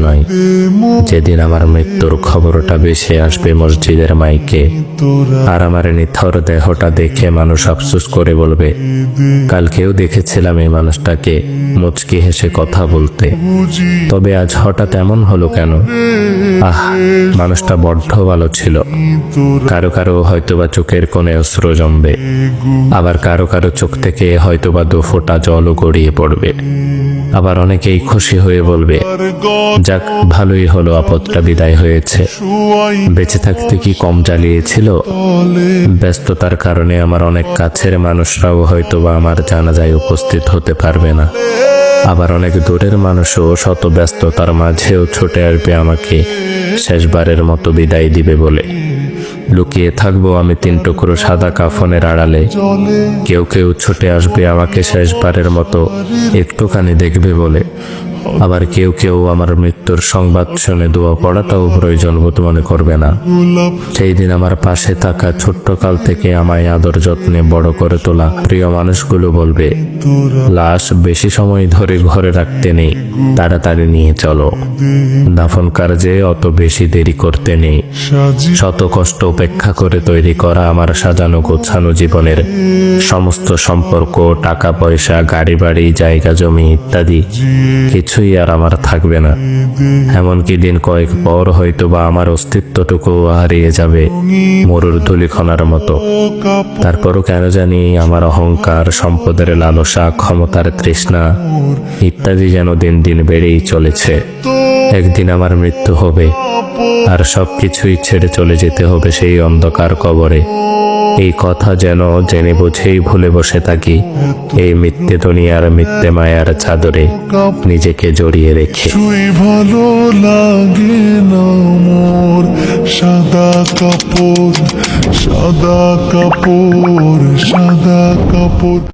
নয়, যেদিন আমার মৃত্যুর খবরটা ভেসে আসবে মসজিদের মাইকে, আর আমার নিথর দেহটা দেখে মানুষ আফসোস করে বলবে, কালকেও দেখেছিলাম এই মানুষটাকে মুচকি হেসে কথা বলতে, তবে আজ হঠাৎ এমন হলো কেন? আহ, মানুষটা বড্ড ভালো ছিল। কারো কারো হয়তোবা চোখের কোণে অশ্রু জমবে, আবার কারো কারো চোখ থেকে হয়তোবা 2 ফোঁটা জলও গড়িয়ে পড়বে। আবার অনেকেই খুশি হয়ে বলবে, যাক, ভালোই হলো, আপদটা বিদায় হয়েছে। বেঁচে থাকতে কি কম জ্বালিয়েছিল? ব্যস্ততার কারণে আমার অনেক কাছের মানুষরাও হয়তোবা আমার জানাজায় উপস্থিত হতে পারবে না। আবার অনেক দূরের মানুষও শত ব্যস্ততার মাঝেও ছুটে আসবে আমাকে শেষবারের মতো বিদায় দিবে বলে। লুকিয়ে থাকবো আমি 3 টুকরো সাদা কাফনের আড়ালে। কেউ কেউ ছুটে আসবে আমাকে শেষবারের মতো একটুখানি দেখবে বলে। আবার কেউ কেউ আমার মৃত্যুর সংবাদ শুনে দোয়া পড়াটাও প্রয়োজন বোধ মনে করবে না। সেই দিন আমার পাশে থাকা ছোট্ট কাল থেকে আমায় আদর যত্নে বড় করে তোলা প্রিয় মানুষগুলো বলবে, লাশ বেশি সময় ধরে ঘরে রাখতে নেই, তাড়াতাড়ি নিয়ে চলো। দাফন কার্যে অত বেশি দেরি করতে নেই। শত কষ্ট উপেক্ষা করে তৈরি করা আমার সাজানো গোছানো জীবনের সমস্ত সম্পর্ক, টাকা পয়সা, গাড়ি বাড়ি, জায়গা জমি ইত্যাদি কিছুই আর আমার থাকবে না। এমনকি দিন কয়েক পর হয়তো বা আমার অস্তিত্বটুকু হারিয়ে যাবে মরুর ধূলিকণার মতো। তারপরও কেন জানি আমার অহংকার, সম্পদের লালসা, ক্ষমতার তৃষ্ণা ইত্যাদি যেন দিন দিন বেড়েই চলেছে। একদিন আমার মৃত্যু হবে, আর সবকিছুই ছেড়ে চলে যেতে হবে সেই অন্ধকার কবরে। এই কথা যেন জেনে বুঝেই ভুলে বসে থাকি এই মিথ্যে দুনিয়ার মিথ্যে মায়ার চাদরে নিজেকে জড়িয়ে রেখে। ভালো লাগে না মোর সাদা কাপড়, সাদা কাপড়, সাদা কাপড়।